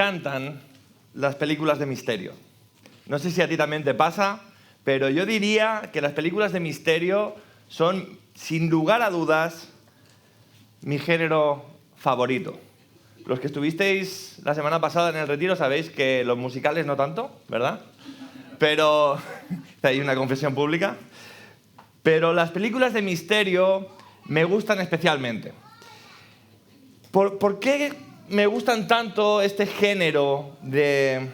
encantan las películas de misterio. No sé si a ti también te pasa, pero yo diría que las películas de misterio son, sin lugar a dudas, mi género favorito. Los que estuvisteis la semana pasada en el retiro sabéis que los musicales no tanto, ¿verdad? Pero hay una confesión pública. Pero las películas de misterio me gustan especialmente. ¿Por qué me gustan tanto este género de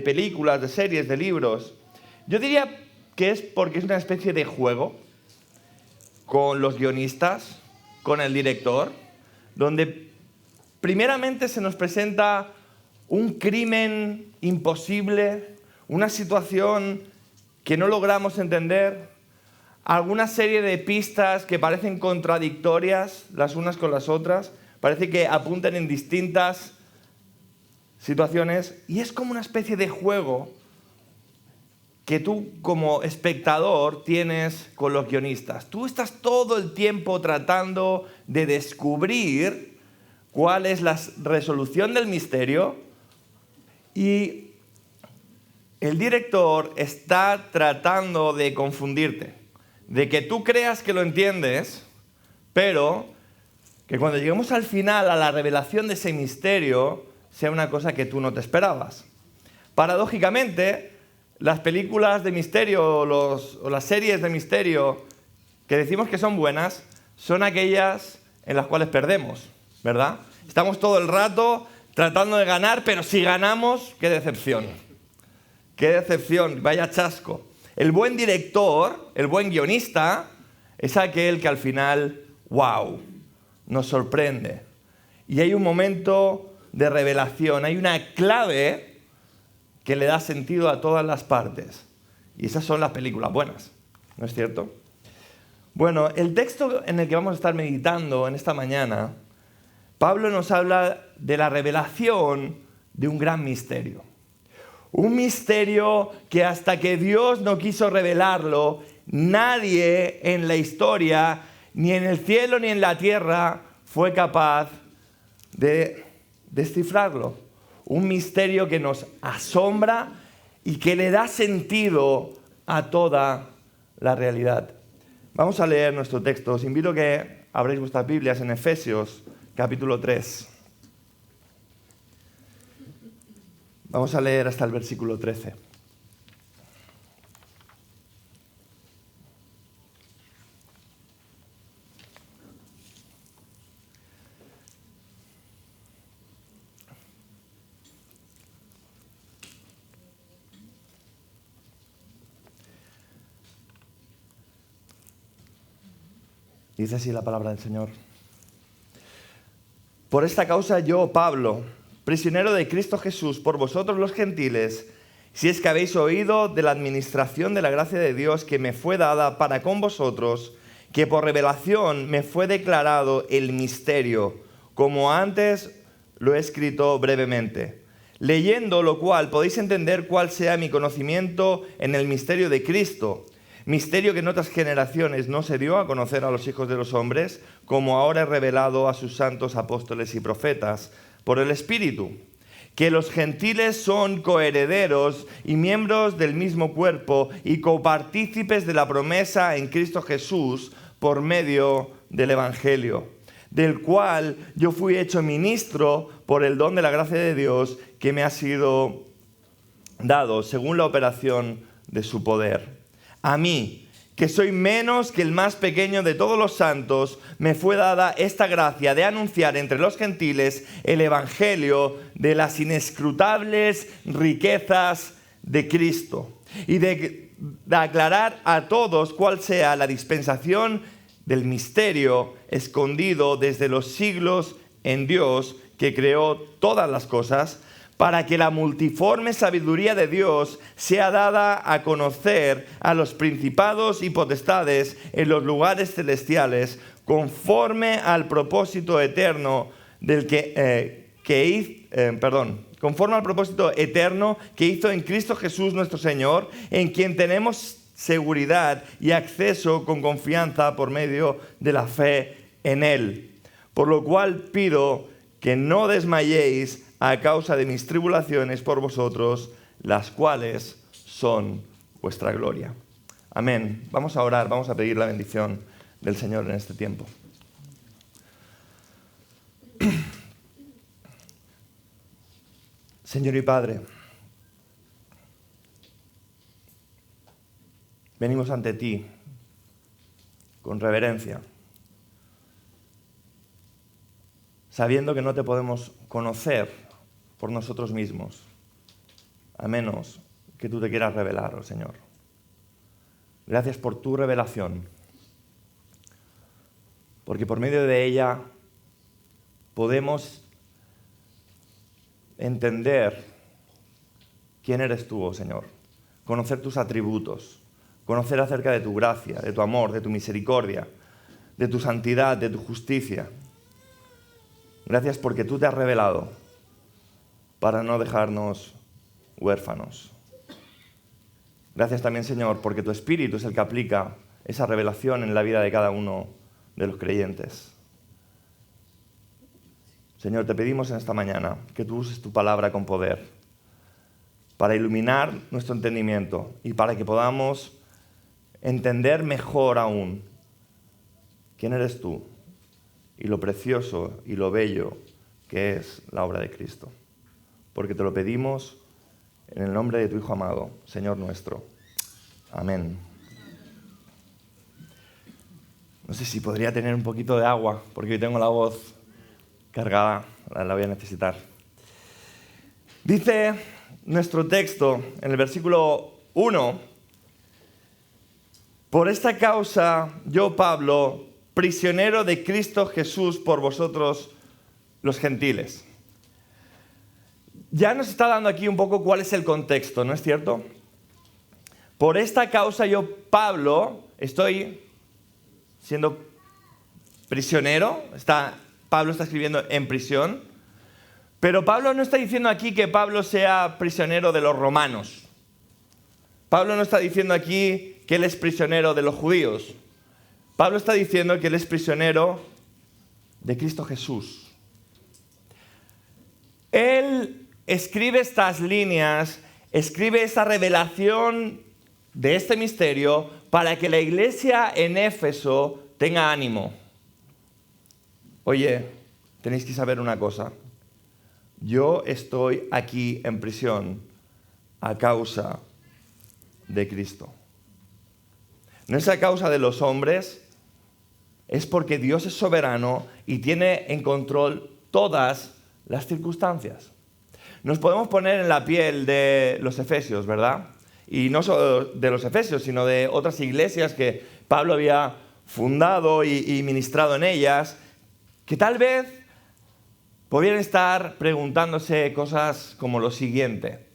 películas, de series, de libros? Yo diría que es porque es una especie de juego con los guionistas, con el director, donde primeramente se nos presenta un crimen imposible, una situación que no logramos entender, alguna serie de pistas que parecen contradictorias las unas con las otras, parece que apuntan en distintas situaciones y es como una especie de juego que tú como espectador tienes con los guionistas. Tú estás todo el tiempo tratando de descubrir cuál es la resolución del misterio y el director está tratando de confundirte, de que tú creas que lo entiendes, pero que cuando lleguemos al final, a la revelación de ese misterio, sea una cosa que tú no te esperabas. Paradójicamente, las películas de misterio o las series de misterio que decimos que son buenas, son aquellas en las cuales perdemos, ¿verdad? Estamos todo el rato tratando de ganar, pero si ganamos, ¡qué decepción! ¡Qué decepción! ¡Vaya chasco! El buen director, el buen guionista, es aquel que al final, ¡wow!, nos sorprende. Y hay un momento de revelación, hay una clave que le da sentido a todas las partes. Y esas son las películas buenas, ¿no es cierto? Bueno, el texto en el que vamos a estar meditando en esta mañana, Pablo nos habla de la revelación de un gran misterio. Un misterio que hasta que Dios no quiso revelarlo, nadie en la historia, ni en el cielo ni en la tierra, fue capaz de descifrarlo. Un misterio que nos asombra y que le da sentido a toda la realidad. Vamos a leer nuestro texto. Os invito a que abráis vuestras Biblias en Efesios, capítulo 3. Vamos a leer hasta el versículo 13. Dice así la palabra del Señor. Por esta causa yo, Pablo, prisionero de Cristo Jesús, por vosotros los gentiles, si es que habéis oído de la administración de la gracia de Dios que me fue dada para con vosotros, que por revelación me fue declarado el misterio, como antes lo he escrito brevemente. Leyendo lo cual podéis entender cuál sea mi conocimiento en el misterio de Cristo, misterio que en otras generaciones no se dio a conocer a los hijos de los hombres, como ahora he revelado a sus santos apóstoles y profetas por el Espíritu, que los gentiles son coherederos y miembros del mismo cuerpo y copartícipes de la promesa en Cristo Jesús por medio del Evangelio, del cual yo fui hecho ministro por el don de la gracia de Dios que me ha sido dado según la operación de su poder. A mí, que soy menos que el más pequeño de todos los santos, me fue dada esta gracia de anunciar entre los gentiles el evangelio de las inescrutables riquezas de Cristo y de aclarar a todos cuál sea la dispensación del misterio escondido desde los siglos en Dios que creó todas las cosas, para que la multiforme sabiduría de Dios sea dada a conocer a los principados y potestades en los lugares celestiales, conforme al propósito eterno conforme al propósito eterno que hizo en Cristo Jesús nuestro Señor, en quien tenemos seguridad y acceso con confianza por medio de la fe en Él. Por lo cual pido que no desmayéis a causa de mis tribulaciones por vosotros, las cuales son vuestra gloria. Amén. Vamos a orar, vamos a pedir la bendición del Señor en este tiempo. Señor y Padre, venimos ante ti con reverencia, sabiendo que no te podemos conocer por nosotros mismos, a menos que tú te quieras revelar, oh Señor. Gracias por tu revelación, porque por medio de ella podemos entender quién eres tú, oh Señor, conocer tus atributos, conocer acerca de tu gracia, de tu amor, de tu misericordia, de tu santidad, de tu justicia. Gracias porque tú te has revelado para no dejarnos huérfanos. Gracias también, Señor, porque tu Espíritu es el que aplica esa revelación en la vida de cada uno de los creyentes. Señor, te pedimos en esta mañana que tú uses tu palabra con poder para iluminar nuestro entendimiento y para que podamos entender mejor aún quién eres tú y lo precioso y lo bello que es la obra de Cristo. Porque te lo pedimos en el nombre de tu Hijo amado, Señor nuestro. Amén. No sé si podría tener un poquito de agua, porque hoy tengo la voz cargada, la voy a necesitar. Dice nuestro texto en el versículo 1: por esta causa yo, Pablo, prisionero de Cristo Jesús por vosotros los gentiles. Ya nos está dando aquí un poco cuál es el contexto, ¿no es cierto? Por esta causa yo, Pablo, estoy siendo prisionero. Pablo está escribiendo en prisión. Pero Pablo no está diciendo aquí que Pablo sea prisionero de los romanos. Pablo no está diciendo aquí que él es prisionero de los judíos. Pablo está diciendo que él es prisionero de Cristo Jesús. Él escribe estas líneas, escribe esta revelación de este misterio para que la iglesia en Éfeso tenga ánimo. Oye, tenéis que saber una cosa. Yo estoy aquí en prisión a causa de Cristo. No es a causa de los hombres, es porque Dios es soberano y tiene en control todas las circunstancias. Nos podemos poner en la piel de los efesios, ¿verdad? Y no solo de los efesios, sino de otras iglesias que Pablo había fundado y ministrado en ellas, que tal vez podrían estar preguntándose cosas como lo siguiente: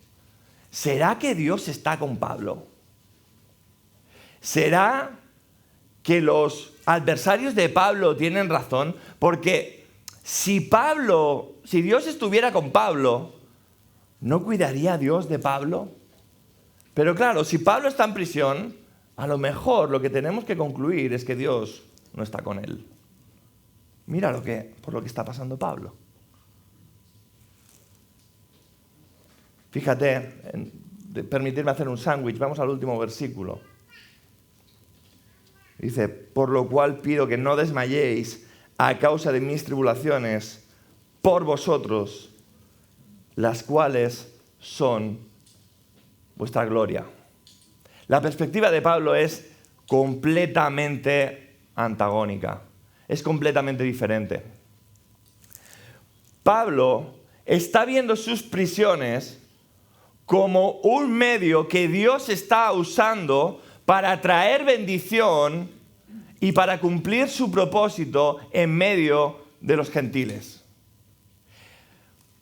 ¿será que Dios está con Pablo? ¿Será que los adversarios de Pablo tienen razón? Porque si Dios estuviera con Pablo, ¿no cuidaría Dios de Pablo? Pero claro, si Pablo está en prisión, a lo mejor lo que tenemos que concluir es que Dios no está con él. Mira por lo que está pasando Pablo. Fíjate, permitirme hacer un sándwich, vamos al último versículo. Dice: por lo cual pido que no desmayéis a causa de mis tribulaciones por vosotros, las cuales son vuestra gloria. La perspectiva de Pablo es completamente antagónica, es completamente diferente. Pablo está viendo sus prisiones como un medio que Dios está usando para traer bendición y para cumplir su propósito en medio de los gentiles.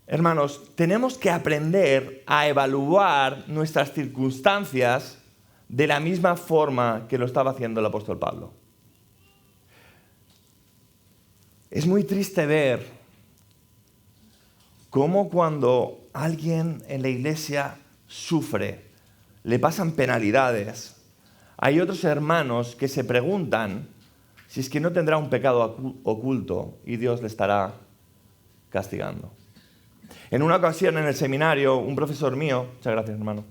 Hermanos, tenemos que aprender a evaluar nuestras circunstancias de la misma forma que lo estaba haciendo el apóstol Pablo. Es muy triste ver cómo cuando alguien en la iglesia sufre, le pasan penalidades, hay otros hermanos que se preguntan si es que no tendrá un pecado oculto y Dios le estará castigando. En una ocasión en el seminario, un profesor mío, muchas gracias hermano,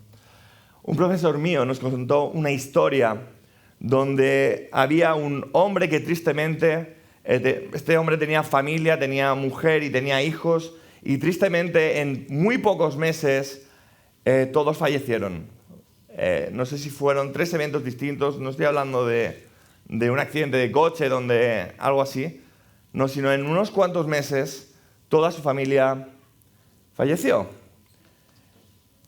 un profesor mío nos contó una historia donde había un hombre que tristemente, este hombre tenía familia, tenía mujer y tenía hijos, y tristemente en muy pocos meses todos fallecieron. No sé si fueron 3 eventos distintos, no estoy hablando de un accidente de coche, algo así, no, sino en unos cuantos meses toda su familia falleció.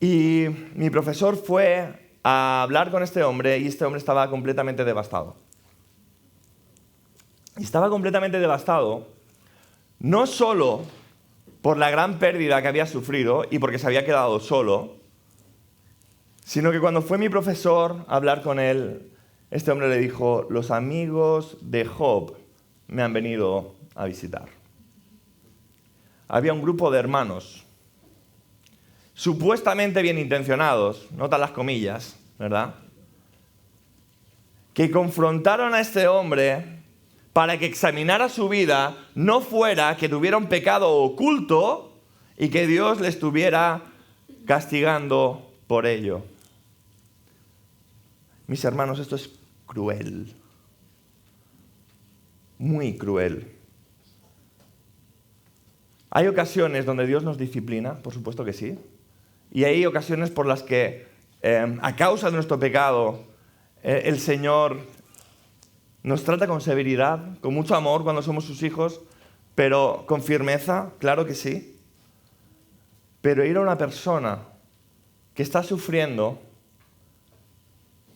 Y mi profesor fue a hablar con este hombre y este hombre estaba completamente devastado. Y estaba completamente devastado no solo por la gran pérdida que había sufrido y porque se había quedado solo, sino que cuando fue mi profesor a hablar con él, este hombre le dijo: los amigos de Job me han venido a visitar. Había un grupo de hermanos, supuestamente bien intencionados, nota las comillas, ¿verdad?, que confrontaron a este hombre para que examinara su vida, no fuera que tuviera un pecado oculto y que Dios le estuviera castigando por ello. Mis hermanos, esto es cruel, muy cruel. Hay ocasiones donde Dios nos disciplina, por supuesto que sí, y hay ocasiones por las que, a causa de nuestro pecado, el Señor nos trata con severidad, con mucho amor cuando somos sus hijos, pero con firmeza, claro que sí. Pero ir a una persona que está sufriendo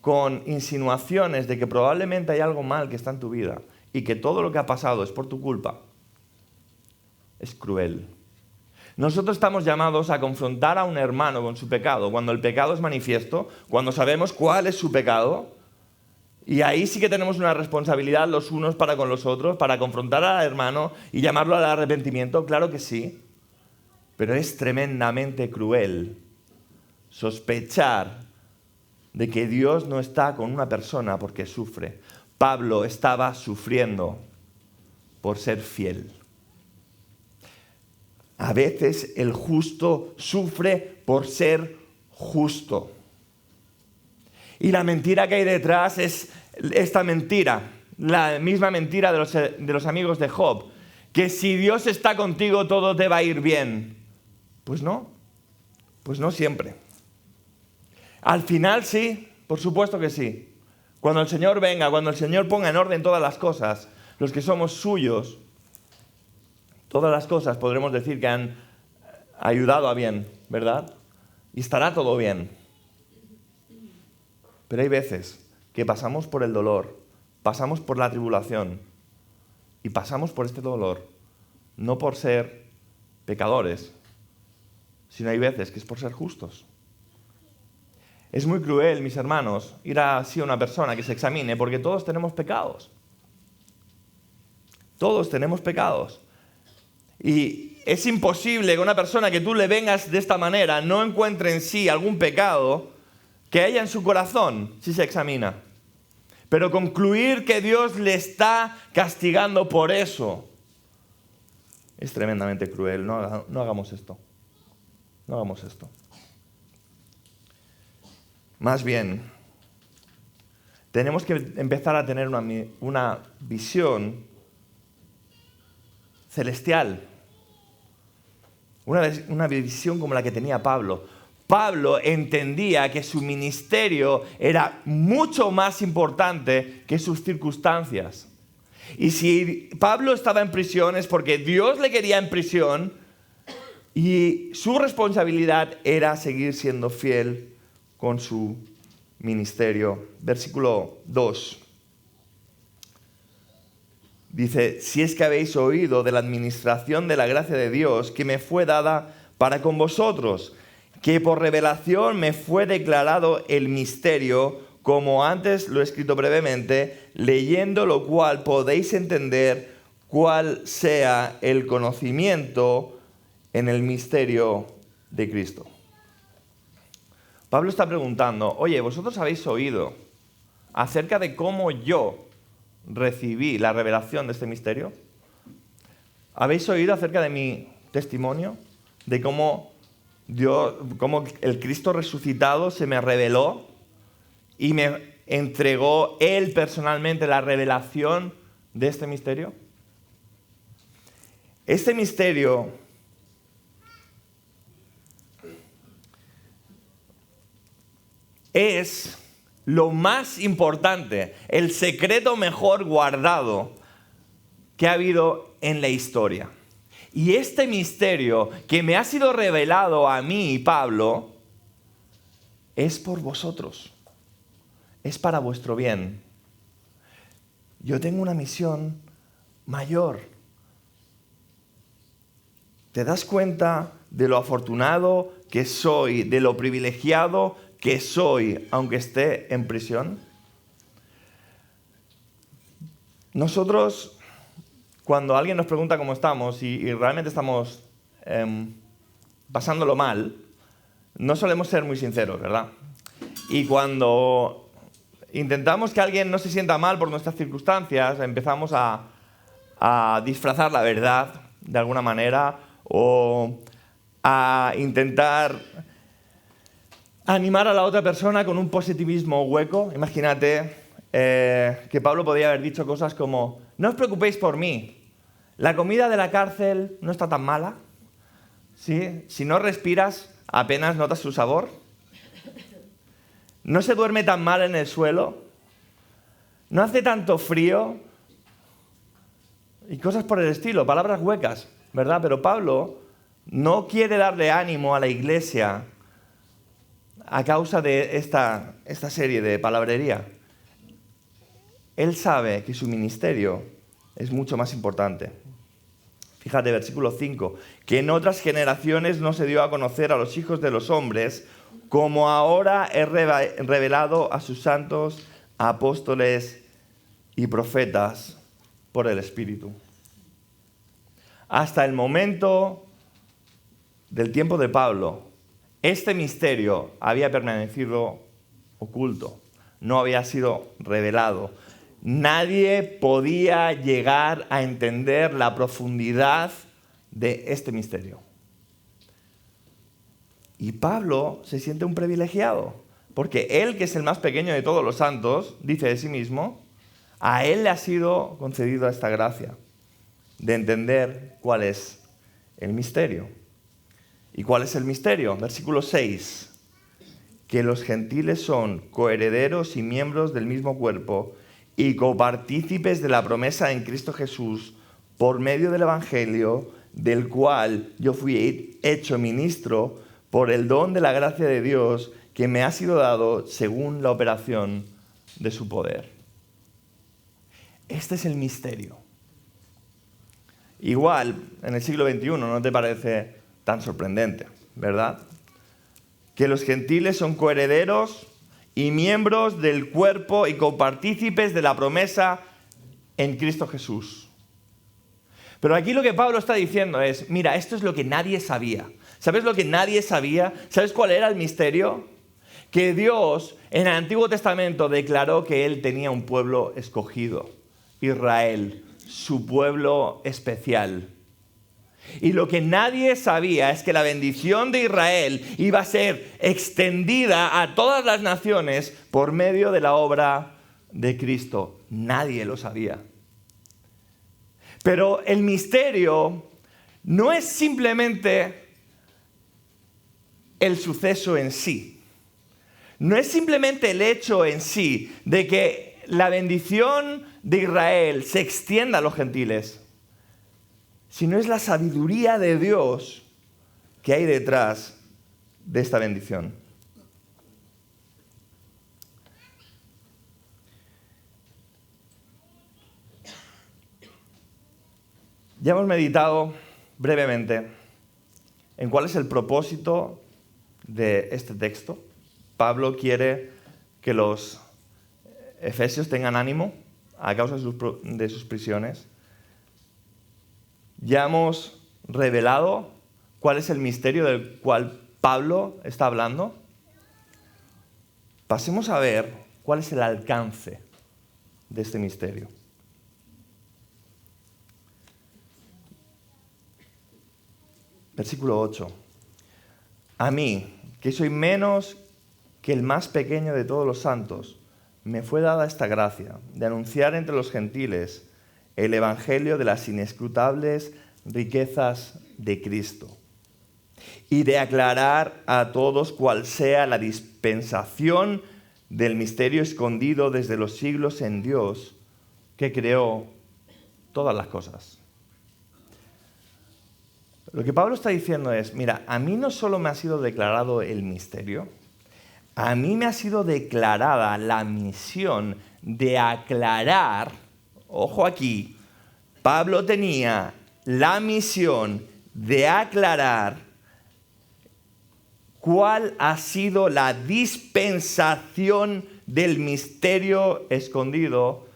con insinuaciones de que probablemente hay algo mal que está en tu vida y que todo lo que ha pasado es por tu culpa, es cruel. Nosotros estamos llamados a confrontar a un hermano con su pecado, cuando el pecado es manifiesto, cuando sabemos cuál es su pecado, y ahí sí que tenemos una responsabilidad los unos para con los otros, para confrontar al hermano y llamarlo al arrepentimiento, claro que sí, pero es tremendamente cruel sospechar de que Dios no está con una persona porque sufre. Pablo estaba sufriendo por ser fiel. A veces el justo sufre por ser justo. Y la mentira que hay detrás es esta mentira, la misma mentira de los amigos de Job, que si Dios está contigo todo te va a ir bien. Pues no siempre. Al final sí, por supuesto que sí. Cuando el Señor venga, cuando el Señor ponga en orden todas las cosas, los que somos suyos, todas las cosas podremos decir que han ayudado a bien, ¿verdad? Y estará todo bien. Pero hay veces que pasamos por el dolor, pasamos por la tribulación y pasamos por este dolor no por ser pecadores, sino hay veces que es por ser justos. Es muy cruel, mis hermanos, ir así a una persona que se examine, porque todos tenemos pecados. Todos tenemos pecados. Y es imposible que una persona que tú le vengas de esta manera no encuentre en sí algún pecado que haya en su corazón si se examina. Pero concluir que Dios le está castigando por eso es tremendamente cruel. No hagamos esto. No hagamos esto. Más bien, tenemos que empezar a tener una visión celestial. Una visión como la que tenía Pablo. Pablo entendía que su ministerio era mucho más importante que sus circunstancias. Y si Pablo estaba en prisión es porque Dios le quería en prisión y su responsabilidad era seguir siendo fiel con su ministerio. Versículo 2. Dice: si es que habéis oído de la administración de la gracia de Dios que me fue dada para con vosotros, que por revelación me fue declarado el misterio, como antes lo he escrito brevemente, leyendo lo cual podéis entender cuál sea el conocimiento en el misterio de Cristo. Pablo está preguntando: oye, ¿vosotros habéis oído acerca de cómo yo recibí la revelación de este misterio? ¿Habéis oído acerca de mi testimonio? de cómo el Cristo resucitado se me reveló y me entregó Él personalmente la revelación de este misterio? Este misterio es lo más importante, el secreto mejor guardado que ha habido en la historia. Y este misterio que me ha sido revelado a mí y Pablo es por vosotros, es para vuestro bien. Yo tengo una misión mayor. ¿Te das cuenta de lo afortunado que soy, de lo privilegiado que soy, aunque esté en prisión? Nosotros, cuando alguien nos pregunta cómo estamos y realmente estamos pasándolo mal, no solemos ser muy sinceros, ¿verdad? Y cuando intentamos que alguien no se sienta mal por nuestras circunstancias, empezamos a disfrazar la verdad de alguna manera o a intentar animar a la otra persona con un positivismo hueco. Imagínate que Pablo podía haber dicho cosas como: no os preocupéis por mí, la comida de la cárcel no está tan mala, ¿sí? Si no respiras apenas notas su sabor, no se duerme tan mal en el suelo, no hace tanto frío, y cosas por el estilo, palabras huecas, ¿verdad? Pero Pablo no quiere darle ánimo a la iglesia a causa de esta serie de palabrería. Él sabe que su ministerio es mucho más importante. Fíjate, versículo 5, que en otras generaciones no se dio a conocer a los hijos de los hombres, como ahora he revelado a sus santos apóstoles y profetas por el Espíritu. Hasta el momento del tiempo de Pablo, este misterio había permanecido oculto, no había sido revelado. Nadie podía llegar a entender la profundidad de este misterio. Y Pablo se siente un privilegiado, porque él, que es el más pequeño de todos los santos, dice de sí mismo, a él le ha sido concedida esta gracia de entender cuál es el misterio. ¿Y cuál es el misterio? Versículo 6. Que los gentiles son coherederos y miembros del mismo cuerpo y copartícipes de la promesa en Cristo Jesús por medio del Evangelio, del cual yo fui hecho ministro por el don de la gracia de Dios que me ha sido dado según la operación de su poder. Este es el misterio. Igual, en el siglo XXI, ¿no te parece tan sorprendente, verdad? Que los gentiles son coherederos y miembros del cuerpo y copartícipes de la promesa en Cristo Jesús. Pero aquí lo que Pablo está diciendo es, mira, esto es lo que nadie sabía. ¿Sabes lo que nadie sabía? ¿Sabes cuál era el misterio? Que Dios en el Antiguo Testamento declaró que Él tenía un pueblo escogido, Israel, su pueblo especial. Y lo que nadie sabía es que la bendición de Israel iba a ser extendida a todas las naciones por medio de la obra de Cristo. Nadie lo sabía. Pero el misterio no es simplemente el suceso en sí. No es simplemente el hecho en sí de que la bendición de Israel se extienda a los gentiles, sino es la sabiduría de Dios que hay detrás de esta bendición. Ya hemos meditado brevemente en cuál es el propósito de este texto. Pablo quiere que los efesios tengan ánimo a causa de sus prisiones. Ya hemos revelado cuál es el misterio del cual Pablo está hablando. Pasemos a ver cuál es el alcance de este misterio. Versículo 8. A mí, que soy menos que el más pequeño de todos los santos, me fue dada esta gracia de anunciar entre los gentiles el evangelio de las inescrutables riquezas de Cristo y de aclarar a todos cuál sea la dispensación del misterio escondido desde los siglos en Dios, que creó todas las cosas. Lo que Pablo está diciendo es, mira, a mí no solo me ha sido declarado el misterio, a mí me ha sido declarada la misión de aclarar, ojo aquí, Pablo tenía la misión de aclarar cuál ha sido la dispensación del misterio escondido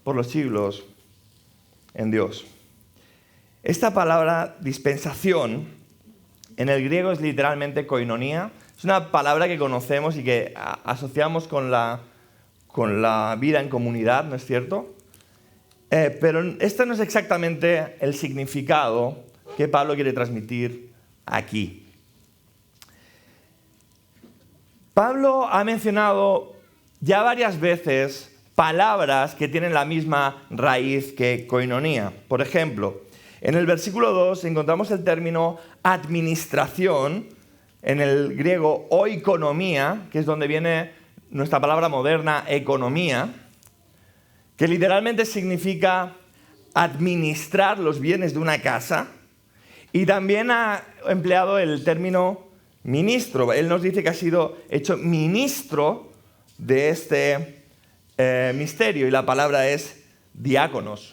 por los siglos en Dios. Esta palabra dispensación en el griego es literalmente koinonía. Es una palabra que conocemos y que asociamos con la vida en comunidad, ¿no es cierto? Pero este no es exactamente el significado que Pablo quiere transmitir aquí. Pablo ha mencionado ya varias veces palabras que tienen la misma raíz que koinonía. Por ejemplo, en el versículo 2 encontramos el término administración, en el griego oikonomía, que es donde viene nuestra palabra moderna economía, que literalmente significa administrar los bienes de una casa, y también ha empleado el término ministro. Él nos dice que ha sido hecho ministro de este misterio, y la palabra es diáconos.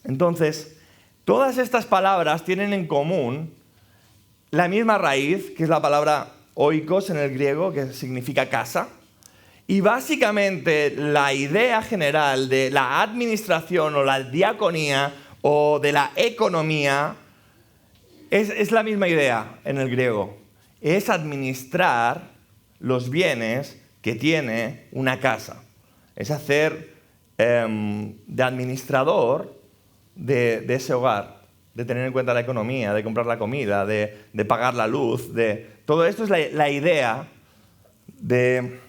Entonces, todas estas palabras tienen en común la misma raíz, que es la palabra oikos en el griego, que significa casa. Y básicamente la idea general de la administración o la diaconía o de la economía es la misma idea en el griego. Es administrar los bienes que tiene una casa. Es hacer de administrador de ese hogar, de tener en cuenta la economía, de comprar la comida, de pagar la luz. Todo esto es la idea de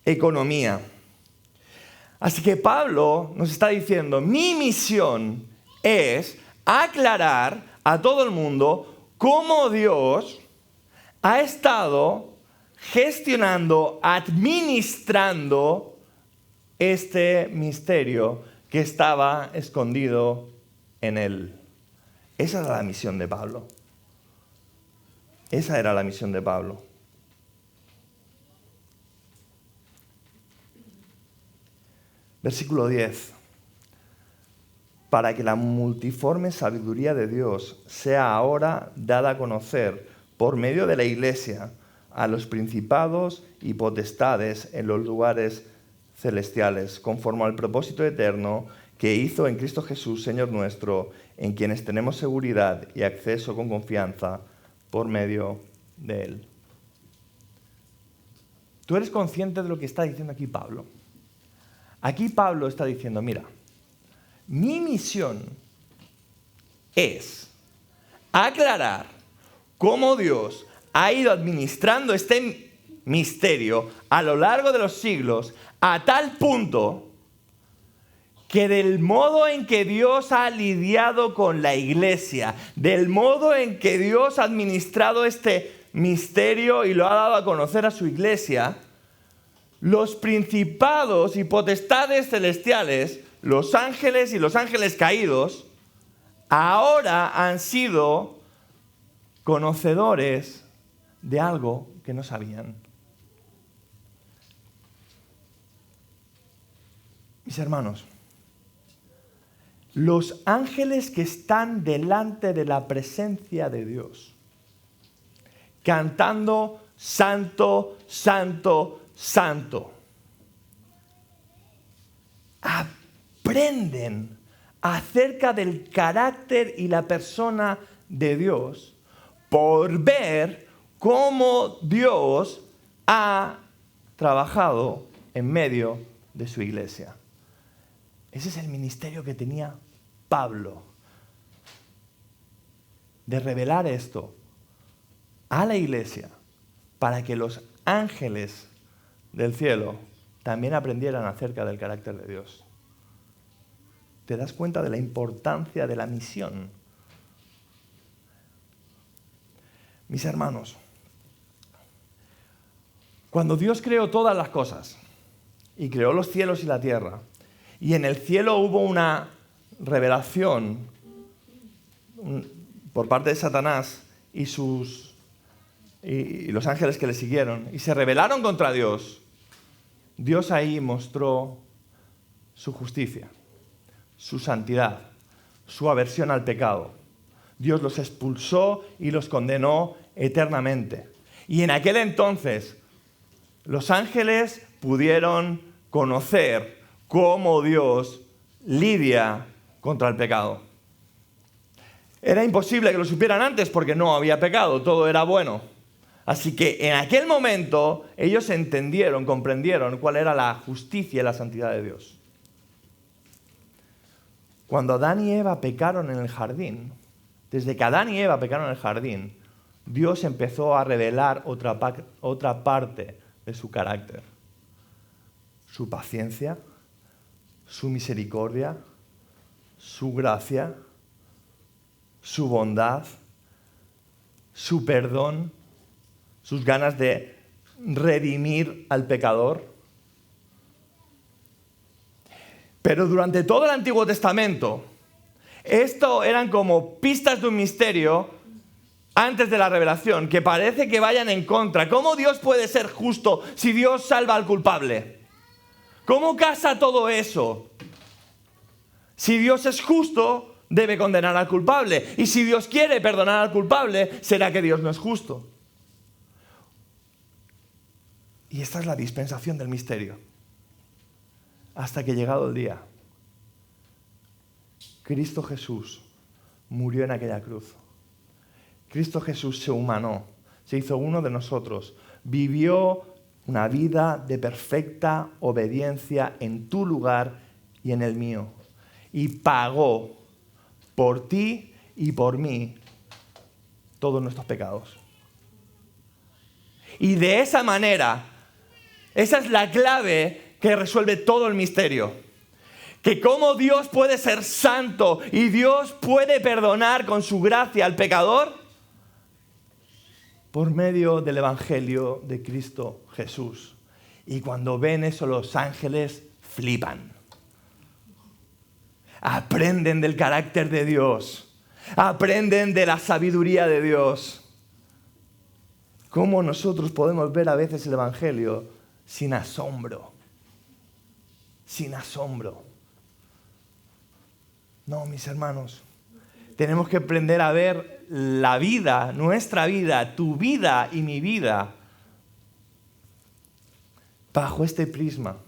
economía. Así que Pablo nos está diciendo, mi misión es aclarar a todo el mundo cómo Dios ha estado gestionando, administrando este misterio que estaba escondido en él. Esa era la misión de Pablo. Esa era la misión de Pablo. Versículo 10. Para que la multiforme sabiduría de Dios sea ahora dada a conocer por medio de la Iglesia a los principados y potestades en los lugares celestiales, conforme al propósito eterno que hizo en Cristo Jesús, Señor nuestro, en quienes tenemos seguridad y acceso con confianza por medio de Él. ¿Tú eres consciente de lo que está diciendo aquí Pablo? Aquí Pablo está diciendo, mira, mi misión es aclarar cómo Dios ha ido administrando este misterio a lo largo de los siglos a tal punto que del modo en que Dios ha lidiado con la iglesia, del modo en que Dios ha administrado este misterio y lo ha dado a conocer a su iglesia, los principados y potestades celestiales, los ángeles y los ángeles caídos, ahora han sido conocedores de algo que no sabían. Mis hermanos, los ángeles que están delante de la presencia de Dios, cantando Santo, Santo, Santo, aprenden acerca del carácter y la persona de Dios por ver cómo Dios ha trabajado en medio de su iglesia. Ese es el ministerio que tenía Pablo. de revelar esto a la iglesia para que los ángeles del cielo también aprendieran acerca del carácter de Dios. ¿Te das cuenta de la importancia de la misión? Mis hermanos, cuando Dios creó todas las cosas y creó los cielos y la tierra, y en el cielo hubo una revelación por parte de Satanás y los ángeles que le siguieron, y se rebelaron contra Dios, Dios ahí mostró su justicia, su santidad, su aversión al pecado. Dios los expulsó y los condenó eternamente. Y en aquel entonces, los ángeles pudieron conocer cómo Dios lidia contra el pecado. Era imposible que lo supieran antes porque no había pecado, todo era bueno. Así que en aquel momento ellos entendieron, comprendieron cuál era la justicia y la santidad de Dios. Cuando Adán y Eva pecaron en el jardín, desde que Adán y Eva pecaron en el jardín, Dios empezó a revelar otra parte de su carácter. Su paciencia, su misericordia, su gracia, su bondad, su perdón, sus ganas de redimir al pecador. Pero durante todo el Antiguo Testamento, esto eran como pistas de un misterio antes de la revelación, que parece que vayan en contra. ¿Cómo Dios puede ser justo si Dios salva al culpable? ¿Cómo casa todo eso? Si Dios es justo, debe condenar al culpable. Y si Dios quiere perdonar al culpable, ¿será que Dios no es justo? Y esta es la dispensación del misterio. Hasta que llegado el día, Cristo Jesús murió en aquella cruz. Cristo Jesús se humanó, se hizo uno de nosotros, vivió una vida de perfecta obediencia en tu lugar y en el mío. Y pagó por ti y por mí todos nuestros pecados. Y de esa manera, esa es la clave que resuelve todo el misterio. Que cómo Dios puede ser santo y Dios puede perdonar con su gracia al pecador por medio del Evangelio de Cristo Jesús. Y cuando ven eso, los ángeles flipan. Aprenden del carácter de Dios. Aprenden de la sabiduría de Dios. ¿Cómo nosotros podemos ver a veces el Evangelio sin asombro? Sin asombro. No, mis hermanos. Tenemos que aprender a ver la vida, nuestra vida, tu vida y mi vida, bajo este prisma,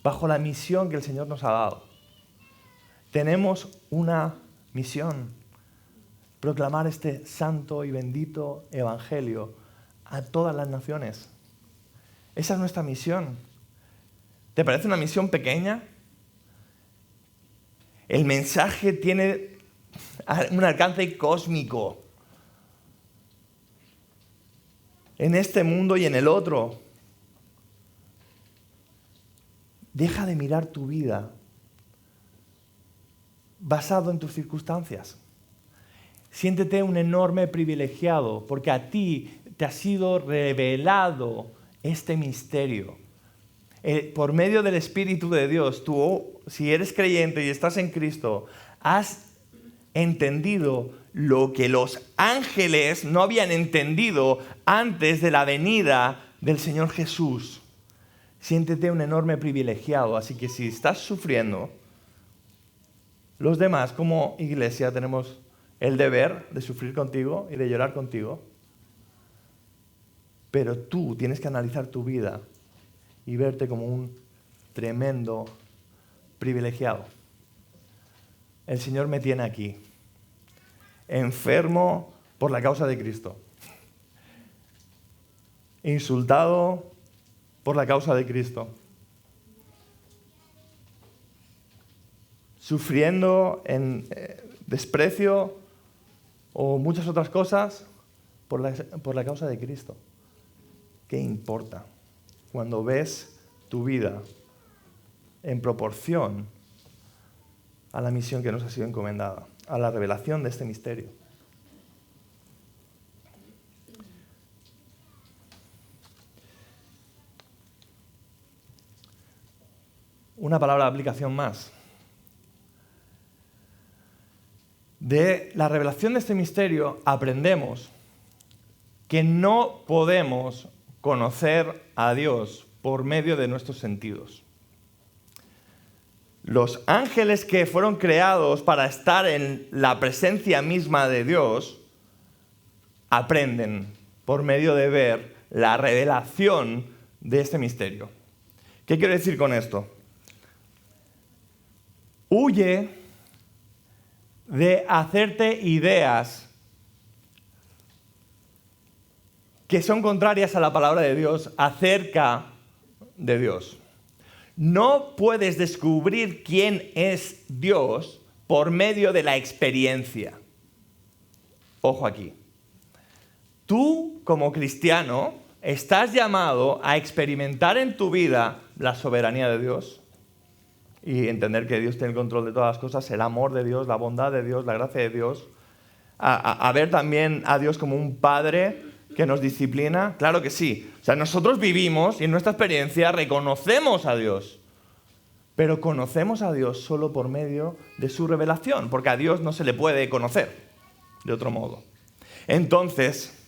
bajo la misión que el Señor nos ha dado. Tenemos una misión: proclamar este santo y bendito evangelio a todas las naciones. Esa es nuestra misión. ¿Te parece una misión pequeña? El mensaje tiene un alcance cósmico en este mundo y en el otro. Deja de mirar tu vida basado en tus circunstancias. Siéntete un enorme privilegiado porque a ti te ha sido revelado este misterio. Por medio del Espíritu de Dios, tú, si eres creyente y estás en Cristo, has entendido lo que los ángeles no habían entendido antes de la venida del Señor Jesús. Siéntete un enorme privilegiado. Así que si estás sufriendo, los demás como iglesia tenemos el deber de sufrir contigo y de llorar contigo. Pero tú tienes que analizar tu vida y verte como un tremendo privilegiado. El Señor me tiene aquí, enfermo por la causa de Cristo, insultado por la causa de Cristo, sufriendo en desprecio o muchas otras cosas por la causa de Cristo. ¿Qué importa cuando ves tu vida en proporción a la misión que nos ha sido encomendada, a la revelación de este misterio? Una palabra de aplicación más. De la revelación de este misterio aprendemos que no podemos conocer a Dios por medio de nuestros sentidos. Los ángeles que fueron creados para estar en la presencia misma de Dios aprenden por medio de ver la revelación de este misterio. ¿Qué quiero decir con esto? Huye de hacerte ideas que son contrarias a la palabra de Dios acerca de Dios. No puedes descubrir quién es Dios por medio de la experiencia. Ojo aquí. Tú, como cristiano, estás llamado a experimentar en tu vida la soberanía de Dios y entender que Dios tiene el control de todas las cosas, el amor de Dios, la bondad de Dios, la gracia de Dios. A ver también a Dios como un padre que nos disciplina. Claro que sí. O sea, nosotros vivimos y en nuestra experiencia reconocemos a Dios. Pero conocemos a Dios solo por medio de su revelación, porque a Dios no se le puede conocer de otro modo. Entonces,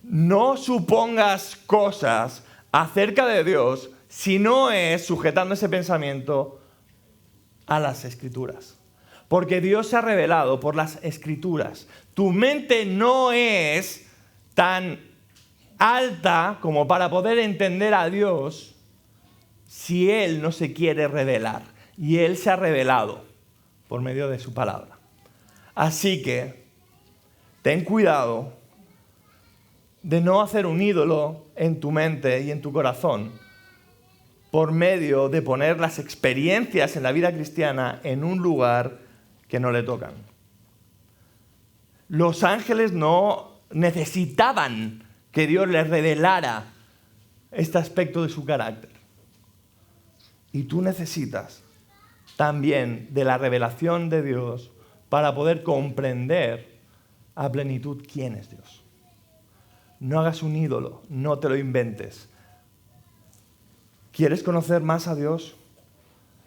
no supongas cosas acerca de Dios si no es sujetando ese pensamiento a las Escrituras. Porque Dios se ha revelado por las Escrituras. Tu mente no es tan alta como para poder entender a Dios si Él no se quiere revelar. Y Él se ha revelado por medio de su palabra. Así que ten cuidado de no hacer un ídolo en tu mente y en tu corazón por medio de poner las experiencias en la vida cristiana en un lugar que no le tocan. Los ángeles no necesitaban que Dios les revelara este aspecto de su carácter. Y tú necesitas también de la revelación de Dios para poder comprender a plenitud quién es Dios. No hagas un ídolo, no te lo inventes. ¿Quieres conocer más a Dios?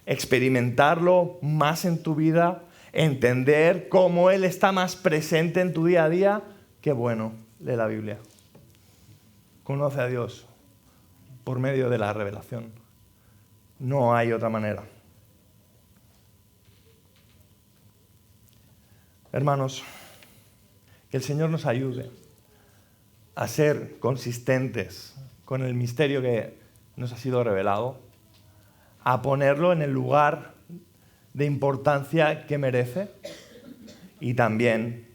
¿Experimentarlo más en tu vida? ¿Entender cómo Él está más presente en tu día a día? Qué bueno, lee la Biblia. Conoce a Dios por medio de la revelación. No hay otra manera. Hermanos, que el Señor nos ayude a ser consistentes con el misterio que nos ha sido revelado, a ponerlo en el lugar de importancia que merece y también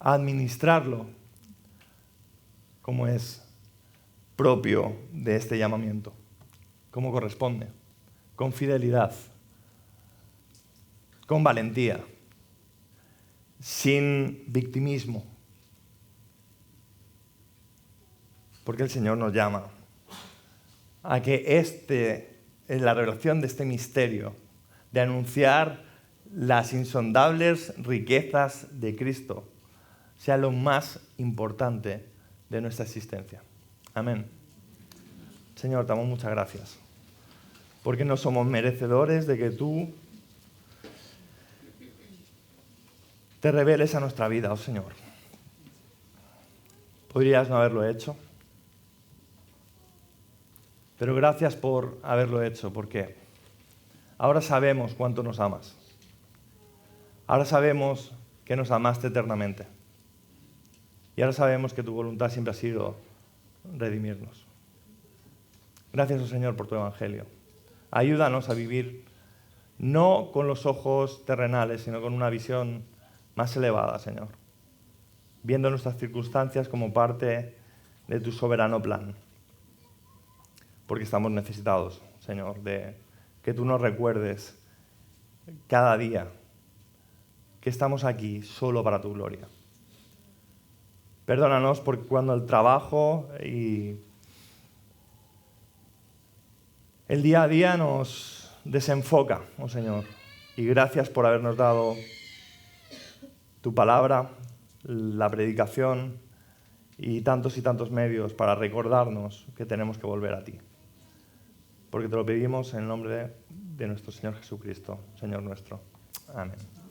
a administrarlo como es propio de este llamamiento, como corresponde, con fidelidad, con valentía, sin victimismo, porque el Señor nos llama a que la revelación de este misterio, de anunciar las insondables riquezas de Cristo, sea lo más importante de nuestra existencia. Amén. Señor, te damos muchas gracias, porque no somos merecedores de que tú te reveles a nuestra vida, oh Señor. Podrías no haberlo hecho, pero gracias por haberlo hecho, porque ahora sabemos cuánto nos amas. Ahora sabemos que nos amaste eternamente. Y ahora sabemos que tu voluntad siempre ha sido redimirnos. Gracias, oh Señor, por tu evangelio. Ayúdanos a vivir no con los ojos terrenales, sino con una visión más elevada, Señor. Viendo nuestras circunstancias como parte de tu soberano plan. Porque estamos necesitados, Señor, de que tú nos recuerdes cada día que estamos aquí solo para tu gloria. Perdónanos porque cuando el trabajo y el día a día nos desenfoca, oh Señor. Y gracias por habernos dado tu palabra, la predicación y tantos medios para recordarnos que tenemos que volver a ti. Porque te lo pedimos en el nombre de nuestro Señor Jesucristo, Señor nuestro. Amén.